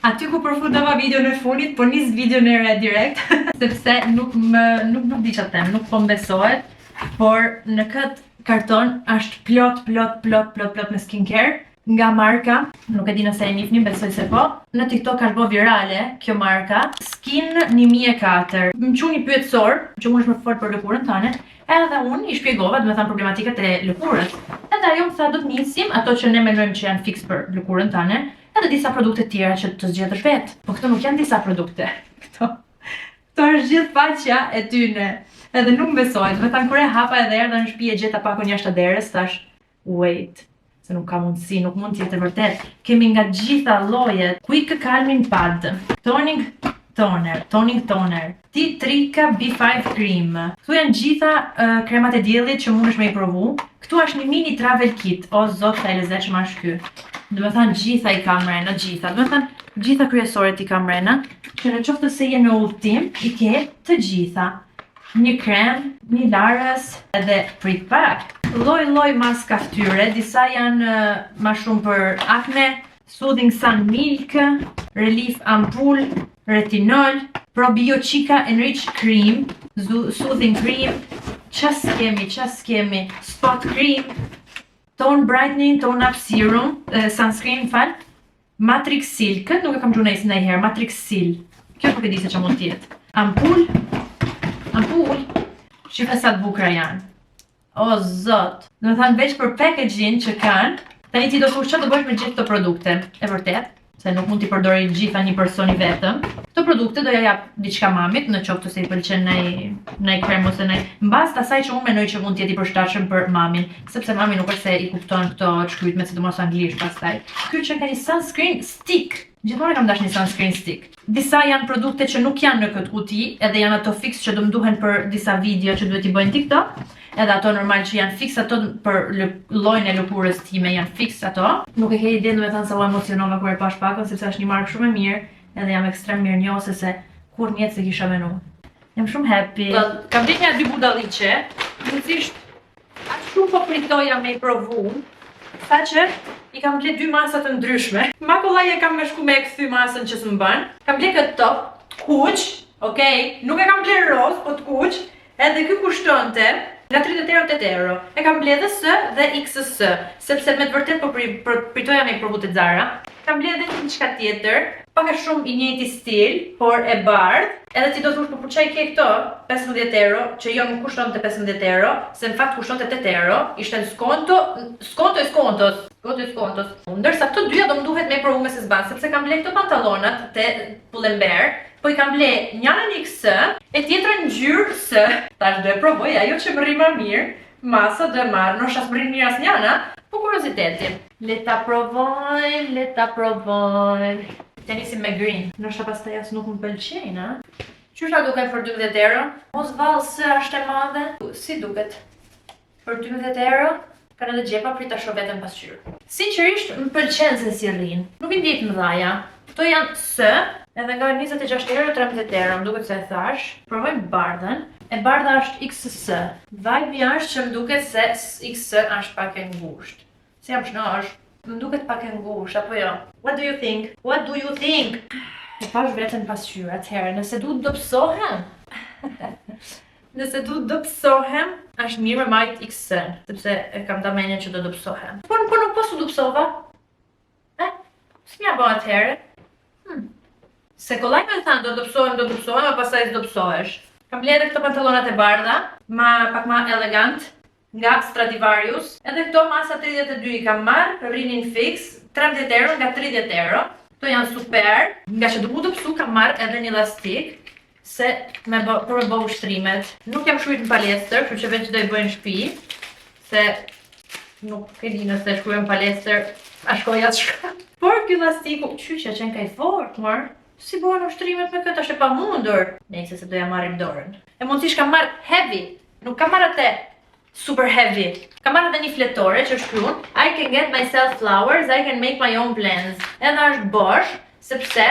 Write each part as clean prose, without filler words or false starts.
Aty ku përfundova video në funit, po nis video në re direkt, sepse nuk di çfarë them, nuk po mbesohet, por në këtë karton është plot me skincare nga marka, nuk e di nëse e njihni, besoj se po. Në TikTok ka bërë virale kjo marka, Skin 1004. Më çuni pyetësor, që unë është më fort për lëkurën tënde, edhe unë i shpjegova, domethënë problematikat e lëkurës. Edhe ajo më tha do të nisim ato që ne mendojmë që janë fiks për lëkurën tënde, edhe disa produkte tjera që të zgjedhësh vetë. Po këto nuk janë disa produkte. Këto është gjithë faqja e tyne. Edhe nuk besohet, domethënë kur e hapa edhe erdha në shtëpi e gjeta pakon jashtë derës, thash, wait, se nuk ka mundësi, nuk mund të jetë vërtet. Kemi nga gjitha llojet. Quick Calming Pad, Toning Toner, Tea Tree B5 Cream. Këtu janë gjitha kremat e diellit që mundesh me i provu. Këtu është një mini travel kit. O zot, sa i lezetshëm është ky. Domethënë gjitha i kam mrena, gjitha kryesoret i kam mrena, që në qoftë se je në udhtim, i ke të gjitha. Një krem, një larës, edhe prick pack. Lloj maska fytyre, disa janë më shumë për akne, Soothing Sun Milk, Relief Ampoule, Retinol, Probiotica Enrich Cream, Soothing Cream, ças kemi, Spot Cream, Tone Brightening, Tone Up Serum, Sunscreen, Matrix Seal, këtë nuk e kam gjunejs ndonjëherë, Matrix Seal. Kjo nuk e di se ç'a mund të jetë. Ampoule, shifë sa të bukura janë. O zot, domethënë veç për packaging që kanë, tani ti do të çfarë do bësh me gjithë këto produkte. E vërtet, se nuk mund t'i përdori gjitha një personi vetëm. Këto produkte do ja jap diçka mamit, në qoftë se i pëlqen ndaj krem ose ndaj mbas të asaj që unë mendoj që mund të jetë i përshtatshëm për mamin, sepse mami nuk është se i kupton këto shkrytme, sidomos anglisht pastaj. Ky që ka një sunscreen stick. Gjithmonë kam dashur një sunscreen stick. Disa janë produkte që nuk janë në këtë kuti, edhe janë ato fix që do më duhen për disa video që duhet i bëjnë TikTok. Edhe ato normal që janë fix ato për llojin e lëkurës time janë fix ato. Nuk e ke ide domethënë sa u emocionova kur e pash pakon, sepse është një markë shumë e mirë, edhe jam ekstrem mirënjohëse se kur në jetë se kisha menuar. Jam shumë happy. Kam bërë një dy budalliqe, rëndësisht aq shumë po pritoja me i provu, saqë i kam ble dy masa të ndryshme. Makollaj e kam me shku me e kthy masën që s'më bën. Kam ble këtë top, kuq, okay? Nuk e kam ble roz, po të kuq, edhe ky kushtonte nga 30 euro 8 euro. E kam ble dhe S dhe XS, sepse me të vërtet po pritoja me i provu të Zara. Kam ble dhe një qka tjetër, pak e shumë i njëjti stil, por e bardh. Edhe ti do të thush, po çaj ke këto 15 euro, që jo nuk kushtonte 15 euro, se në fakt kushtonte 8 euro, ishte në skontos. Ndërsa këto dyja do më duhet me i provu me se zban, sepse kam ble këto pantallonat te Pull&Bear, po i kam ble njënën XS, e tjetrën ngjyrë S. Tash do e provoj ajo që më rri më mirë, masa do e marr, në shas më rri mirë asnjëna, po kurioziteti. Le ta provoj. Të nisim me green. Nështë pastaj as nuk më pëlqejnë, a? Qysha duket për 12 euro? Mos vallë së është e madhe. Si duket? Për 12 euro, kanë edhe gjepa prit ta shoh vetëm pasqyrë. Sinqerisht, më pëlqen se si rrin. Nuk i ndjej të mëdhaja. Këto janë S, edhe nga 26 euro 13 euro, më duket se e thash. Provojmë bardhën. E bardha është XS. Vibe është që më duket se XS është pak e ngushtë. Si jam shnosh? Më duket pak e ngushtë, apo jo? What do you think? E pash vetën pasqyrë, atëherë, nëse du të dopsohem, është mirë me majt XS, sepse e kam da menjen që do dopsohem. Po nuk po su dopsova? S'mja bo atëherë? Se kollaj me thanë do dopsohem, a pasaj s'dopsohesh. Kam ble edhe këto pantallonat e bardha, pak ma elegant, nga Stradivarius, edhe këto masa 32 i kam marrë, rrinin fix, 13 euro nga 30 euro. Këto janë super, nga që duku dopsu kam marrë edhe një elastik, se për me bë ushtrimet. Nuk jam shkruajt në palestër, kështu që veç do i bëj në shtëpi, se nuk e di nëse shkruaj në palestër, a shkoj atë shka. Por ky elastiku, qyqja qenë kaj fort, mor. Si bëhen ushtrimet me këtë, është e pamundur. Nejse se do ja marrim dorën. E mundësisht kam marrë heavy, nuk kam marrë atë super heavy. Kam marrë edhe një fletore që shkruan I can get myself flowers, I can make my own plans. Edhe është bosh, sepse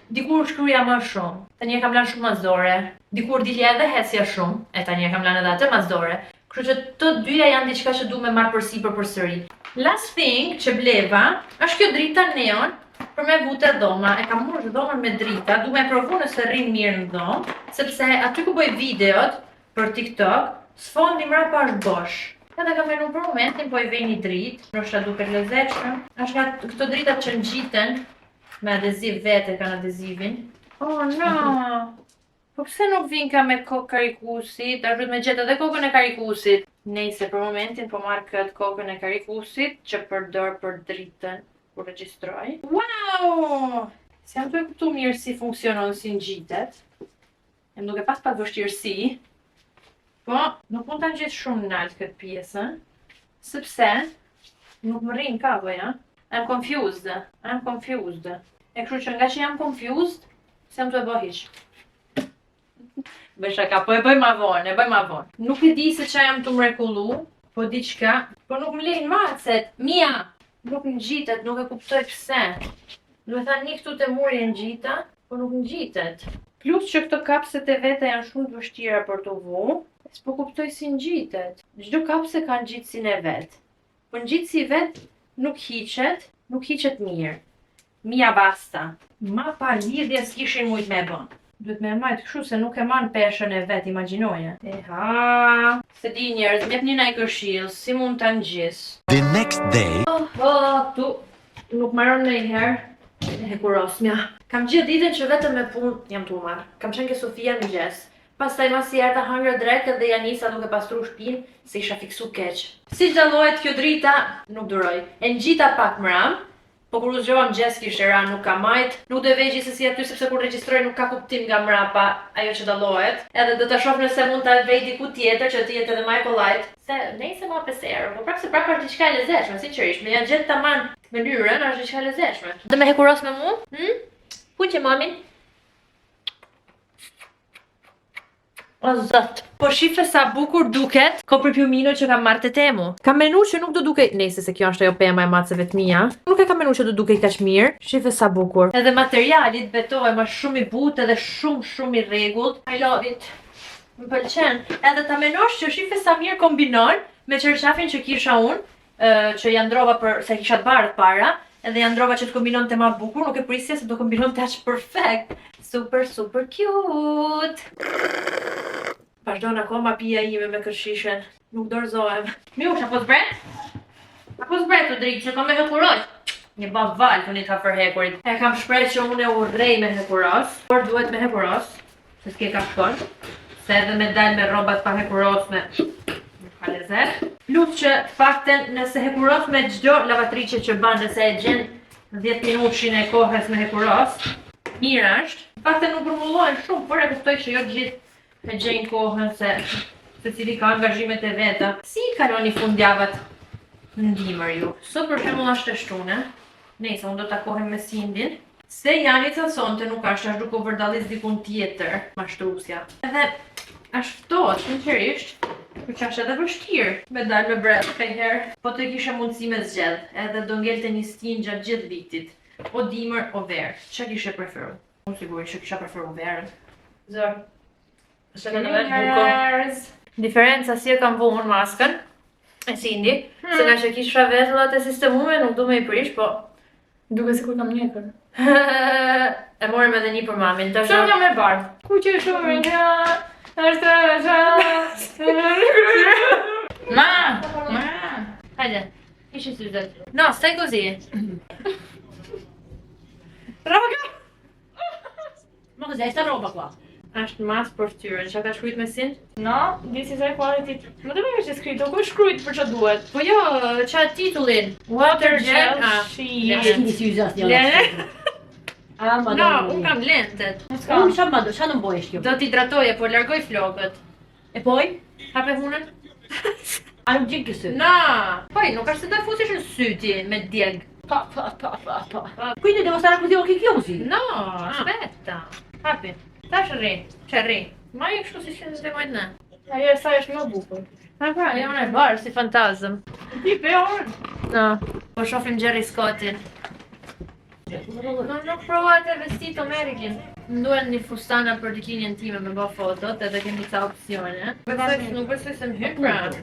dikur shkruja më shumë. Tani e kam lanë shumë mazore. Dikur dilja edhe hecja shumë, e tani e kam lanë edhe atë mazore. Kështu që të dyja janë diçka që du me marrë përsipër përsëri. Last thing që bleva është kjo drita neon Për me vute dhoma, e kam murë dhomën me drita, du me provu nëse rrim mirë në dhomë, sepse aty ku bëj videot për TikTok, s'fondi mrapa është bosh. Edhe kam menu për momentin, po i vej një dritë, nështë duket lezetshme. Ashtë nga këto dritat që ngjiten me adeziv vete kanë adezivin. Oh no! Po pse nuk vin ka me kokë karikusit, a rrët me gjetë edhe kokën e karikusit. Nejse për momentin po marrë këtë kokën e karikusit që përdor për dritën. Kur regjistroj. Wow! Si jam të e kuptu mirë si funksionon si ngjitet. Em duke pas pak vështirësi. Po, nuk mund të ngjitë shumë nalt këtë pjesën. Sepse nuk më rrin kavoja. I'm confused. E kështu që nga që jam confused, se jam të e bëj hiq. Bëj shaka, po e bëj ma vonë, Nuk e di se qa jam të mrekullu, po diçka, po nuk më lejnë macet. Mia! Nuk ngjitet, nuk e kuptoj pse. Duhet thënë një këtu të muri e ngjita, po nuk ngjitet. Plus që këto kapset e veta janë shumë të vështira për të vu, s'po kuptoj si ngjitet. Çdo kapse ka ngjitësinë e vet. Po ngjitësi i vet nuk hiqet mirë. Mia basta. Ma pa lidhje s'kishin mujt me bën. Duhet me majt kështu se nuk e man peshën e vet, imagjinoje. Se di njerëz, m'jep një naj këshill, si mund ta ngjis. The next day. Tu nuk marron ndonjëherë hekurosmja. Kam gjithë ditën që vetëm me punë jam tu marr. Kam qenë ke Sofia në mëngjes. Pastaj masi erdha hangër drekët dhe janë nisa duke pastru shtëpinë se isha fiksu keq. Si dallohet kjo drita, nuk duroj. E ngjita pak mram. Po kur u zgjova mëngjes kishte ra, nuk ka majt, nuk do e vej gjithsesi aty sepse kur regjistroj nuk ka kuptim nga mrapa ajo që dallohet. Edhe do ta shoh nëse mund ta vej diku tjetër që të jetë edhe më e kollajt. Se nejse ma peserë, po prapë se prapë është diçka e lezetshme, sinqerisht, me janë gjetë tamam mënyrën, është diçka e lezetshme. Dhe me hekuros me mu? Puqe mamin. O zot. Po shifre sa bukur duket kopripjumino që kam marrë te Temu. Kam menu që nuk do dukej, nejse se kjo është ajo pema e maceve të mia. Nuk e kam menu që do dukej kaq mirë. Shifre sa bukur. Edhe materiali betohem është shumë i butë edhe shumë i rregullt. I love it. Më pëlqen. Edhe ta menosh që shifre sa mirë kombinon me çershafin që kisha unë, që ja ndrova për se kisha të bardhë para, edhe ja ndrova që të kombinonte më bukur, nuk e prisja se do kombinonte aq perfekt. Super cute. Vazhdon akoma pija ime me kërshishën. Nuk dorëzohem. Miusha, apo zbret? Apo zbret të dritë që kam me hekuroj? Një baval të një ka për hekurit. E kam shprej që unë e urrej me hekuros, por duhet me hekuros, se s'ke ka shkon. Se edhe me dal me robat pa hekuros me... Nuk ka lezet. Plus që fakten nëse hekuros me gjdo lavatrice që ban, nëse e gjen 10 minutshin e kohës me hekuros, mirë është. Fakten nuk përmullojnë shumë, por e kuptoj që jo gjithë me gjenjë kohën se cili ka angazhimet e veta. Si i kaloni fundjavat në dimër ju? Sot për shembull është e shtune. Nejse, unë do të takohem me Sindin. Se Jani të sonte nuk ashtë duke u vërdallis dikun tjetër, mashtrusja. Edhe është ftohtë, sinqerisht, që është edhe vështirë me dalë me bret herë. Po të kisha mundësi me zgjedh, edhe do ngelte një stin gjatë gjithë vitit. O dimër, o verë. Ç'a kishe preferu? Unë sigurisht që kisha preferu verën. Zor. Diferenca si e kam vu unë maskën e Sindi, se nga që kisha vetullat e sistemume nuk du me i prish, po duke si kur kam njekër. E morëm edhe një për mamin. Shumë jam e bardh. Ku që shumë një, është Ma! Hajde, ishi syzet. No, stai così. Raga! Ma cos'è sta roba qua? Ashtë mas për ftyrën, që ka shkrujt me Sind? No, this is high quality. Më të me është shkrujt, ku shkrujt për që duhet? Po jo, qa titullin? Water gel Shqini Lene? No, unë kam lentet. Unë qa në bojsh kjo? Do t'idratoje, po largoj flokët. E poj? Hape hunën? A nuk gjikë kësë? Na! Poj, nuk është se da fusish në syti me djeg. Pa. Quindi devo stare così occhi chiusi? No, aspetta. Hapi. Tash rri, që rri. Ma i kështu si që të mojtë ne. Ajo e saj është më bukur. Pra, jam në barë si fantazëm. Ti pe orën? No, po shofim Jerry Scottin. Nuk provate vestit Amerikin. Nduhen një fustana për diklinjen time me bë fotot, edhe kemi ca opsione. Nuk besoj se më hyp pra.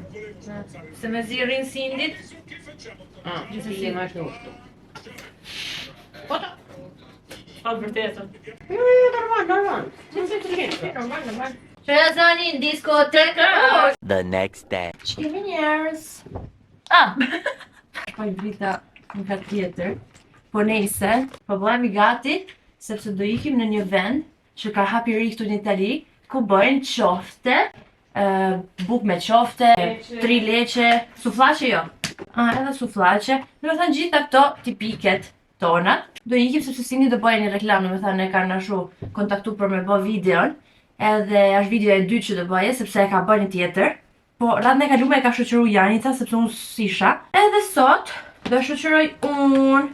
Se me zi rrinë Sindit. Gjithë si ma është në ushtu. Foto! shpat vërtetën. Normal. Normal. Shërazani në diskotekë. The next day. Ç'kemi njerëz? Po i drita në kat tjetër. Po nejse, po bëhemi gati, sepse do ikim në një vend që ka hapiri këtu në Itali, ku bëjnë qofte, buk me qofte, tri leqe, suflaqe jo. Edhe suflaqe, do të thënë gjitha këto tipiket tona. Do ikim sepse Sindi do bëjë një reklam, do të thënë e kanë ashu kontaktu për me bë videon, edhe është video e dytë që do bëje, sepse e ka bërë një tjetër. Po, radhën e kalume e ka shoqëru Janica, sepse unë s'isha. Edhe sot, do shoqëroj unë.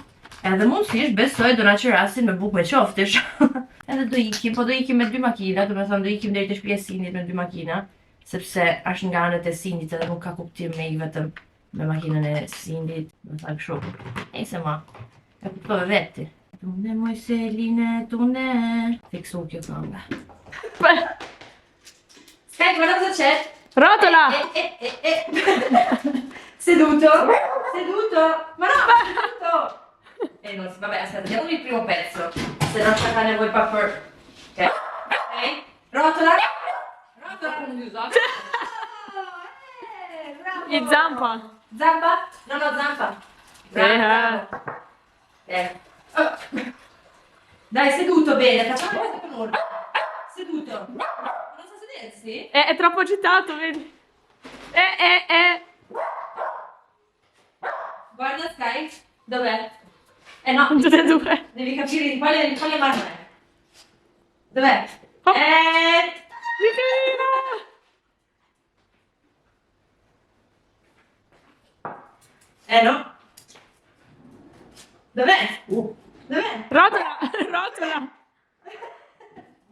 Edhe mundësisht, besoj do na qirasin me buk me qoftish. Edhe do ikim, po do ikim me 2 makina, do me thënë do ikim deri te shtëpia e Sindit me 2 makina, sepse është nga anët e Sindit edhe nuk ka kuptim me i vetëm me makinën e Sindit, do thënë kështu. Ejse ma, e kuptove veti. Tune Mojseline, tune. Fiksu kjo kënga. Skaj, guarda cosa c'è. Rotola! Seduto. Ma no, seduto. Non si, vabbè, aspetta, andiamo il primo pezzo. Se non c'è cane voi papper. Ok. Rotola. I zampa. Zampa? No, zampa. Bravo. Dai, seduto bene, facciamo questo con ordine. Seduto. Non so sedersi? È troppo agitato, vedi? Guarda Sky, dov'è? No, Tutte e due. devi capire di quale mano è. Dov'è? Oh. Michela! No? Dov'è? Dov'è? Rotola! Rotola!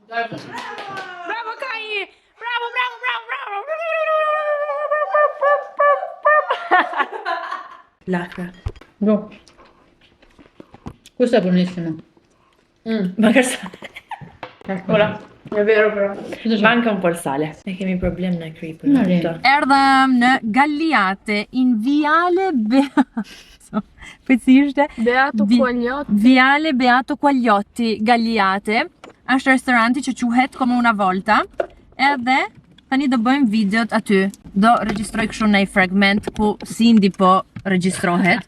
Bravo Kai! Bravo! L'acqua. No. Questo è buonissimo. Ma che sale? Ora, è vero però. Manca un po' il sale. E che mi problema non è creep. No, niente. Erdhëm në Galliate, in Viale Beato Quagliotti. Viale Beato Quagliotti, Galliate. Është restoranti që quhet come una volta. Edhe tani do bëjmë videot aty. Do regjistroj kështu në një fragment ku Sindi po regjistrohet,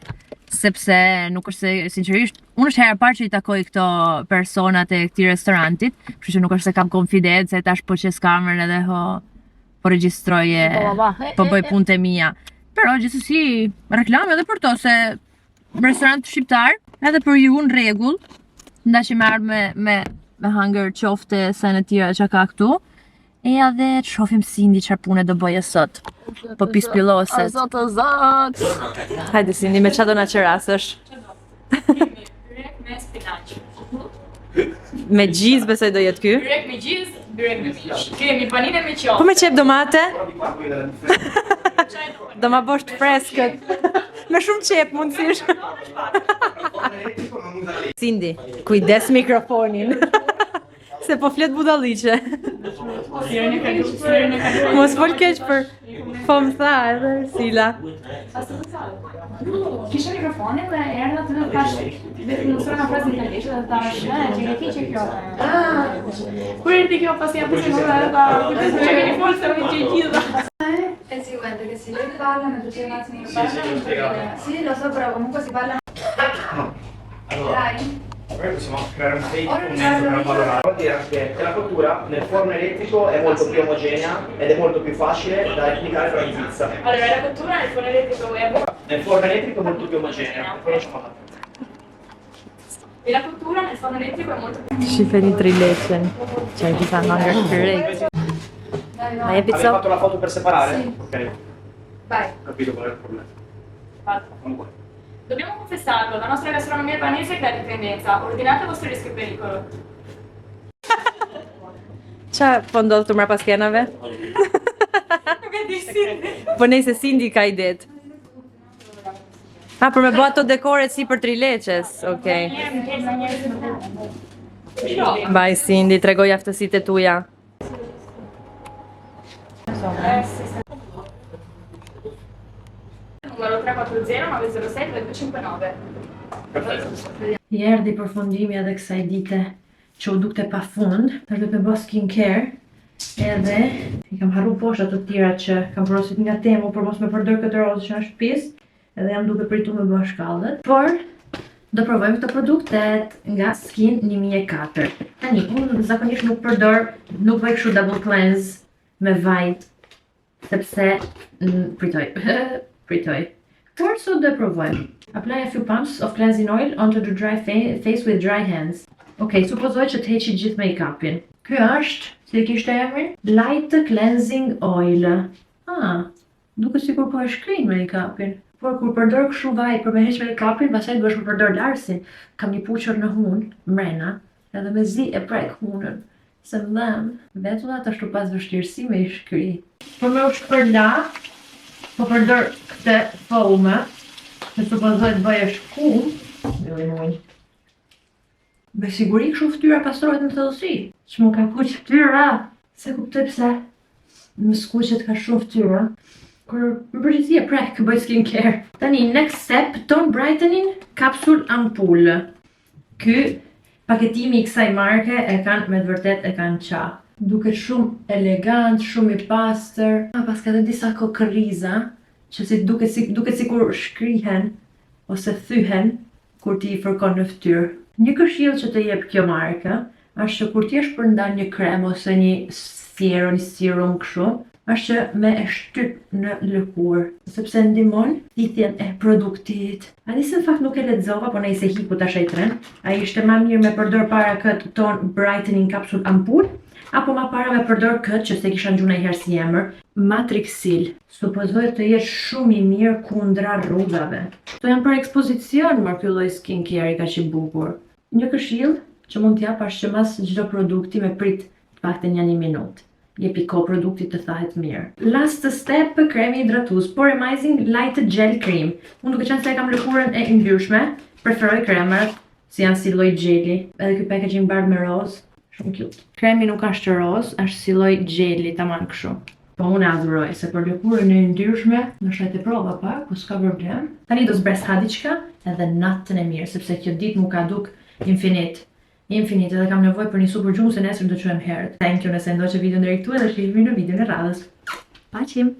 sepse nuk është se sinqerisht unë është hera parë që i takoj këto personat e këtij restorantit, kështu që nuk është se kam konfidencë, tash po qes kamerën edhe po regjistroje, po bëj punët e mia. Però gjithsesi reklam edhe për to se restorant shqiptar, edhe për ju në rregull, ndaçi me ardhmë me hangër qofte se në tjera që ka këtu. E edhe të shofim Sindi çfarë pune do bëje sot. Po pispilloset. Zot. Hajde Sindi, me çfarë do na qerasësh? Byrek me spinaq. Me gjiz besoj do jetë ky. Byrek me gjiz, byrek me mish. Kemi panine me qoftë. Po me qep domate? Do ma bosh të freskët. Me shumë qep mundësish. Sindi, kujdes mikrofonin. Se po flet budalliqe. Mos fol keq për po më tha edhe Sila. Kisha mikrofonin dhe erdha të tash vetëm nuk ka frazë italisht dhe tash që e ke kjo. Kur ti kjo pas jam përsëri edhe që keni folë se më të gjitha. È il seguente, che se lei parla mentre c'è un attimo che parla. Sì, lo so, però comunque si parla. Dai. Poi possiamo creare un tape con mezzo per valorare. Vuol dire che la cottura nel forno elettrico è molto più omogenea ed è molto più facile da replicare per la pizza. Allora, la cottura nel forno elettrico è Nel forno elettrico è molto più omogenea. Poi facciamo la e la cottura nel forno elettrico è molto più Shifeni trileqen. Që i ka hunger correct. Dai, Ma vai. je Avete pizza? fatto la foto per separare? Sì. Ok, Vai. ho capito qual è il problema. fatta. Comunque. Dobbiamo confessarlo, la nostra gastronomia albanese crea dipendenza. Ordinate a vostro rischio e pericolo. Qa po ndodhë të mra pas kenave? Po nejse Sindi ka idet. Për me bë ato dekoret si për trileqes, okej. Vaj Sindi, tregoj aftësitë e tuja. Numero 340 907 259. Perfetto. I erdhi përfundimi edhe kësaj dite që u dukte pa fund. Tash do të bëj skincare. Edhe i kam harru poshtë ato tjera që kam porosit nga Temu për mos me përdor këtë rozë që në shtëpis. Edhe jam duke pritur me bërë shkallët. Por do provojmë këto produktet nga Skin 1004. Tani, unë zakonisht nuk përdor, nuk bëj kështu double cleanse me vajt, sepse pritoj. Por sot do provojmë. Apply a few pumps of cleansing oil onto the dry face with dry hands. Okej, supozoj që të heqi gjithë make-upin. Ky është, si e kishte emrin? Light Cleansing Oil. Duke sikur po e shkrin make-upin. Por kur përdor kështu vaj për me heq make-upin, pastaj duhesh me përdor larsin. Kam një puqër në hun, mrena, edhe me zi e prek hunën. Se më dhem, vetullat ashtu pas vështirësi me i shkri. Por me u shpërla, po përdor këtë foam, në supozoj të bëj e shkum, me siguri kështu ftyra pastrohet në thellësi. Që më ka kuq ftyra, se kuptoj pse më skuqet ka shumë ftyra. Kur më përgjithësi e prek, bëj skincare. Tani, next step, Tone Brightening Capsule Ampoule. Ky paketimi i kësaj marke e kanë me të vërtet e kanë qa. Duket shumë elegant, shumë i pastër. Pas ka dhe disa kokëriza, që si duket sikur shkrihen ose thyhen kur ti i fërkon në fytyrë. Një këshill që të jep kjo marke është që kur ti je shpërndan një krem ose një serum, kështu, është që me e shtyp në lëkurë, sepse ndihmon thithjen e produktit. A di se në fakt nuk e lexova, po nejse hiku tash ai tren. Ai ishte më mirë me përdor para këtë Tone Brightening Capsule Ampoule, apo më para me përdor këtë që se kisha ngju ndonjëherë si emër, Matrixil. Supozoj të jetë shumë i mirë kundra rrugave. Këto janë për ekspozicion, më ky lloj skincare i kaq i bukur. Një këshill që mund t'jap është që mas çdo produkti me prit të paktën 1 minutë. Jepi kohë produktit të thahet mirë. Last step, kremi hidratues, Poremizing Light Gel Cream. Unë duke qenë se e kam lëkurën e mbyshme, preferoj kremat si janë si lloj gjeli. Edhe ky packaging bardh me roz, shumë cute. Kremi nuk është roz, është si lloj gjeli, tamam kështu. Po unë adhuroj, se për lëkurën e ndryshme, në shajt e prova pak, po s'ka problem. Tani do zbres ha diçka edhe natën e mirë, sepse kjo ditë mu ka duk infinite, edhe kam nevojë për një super gjumë se nesër do quhem herët. Thank you nëse ndoqe videon deri këtu edhe shihemi në videon e radhës. Paqim!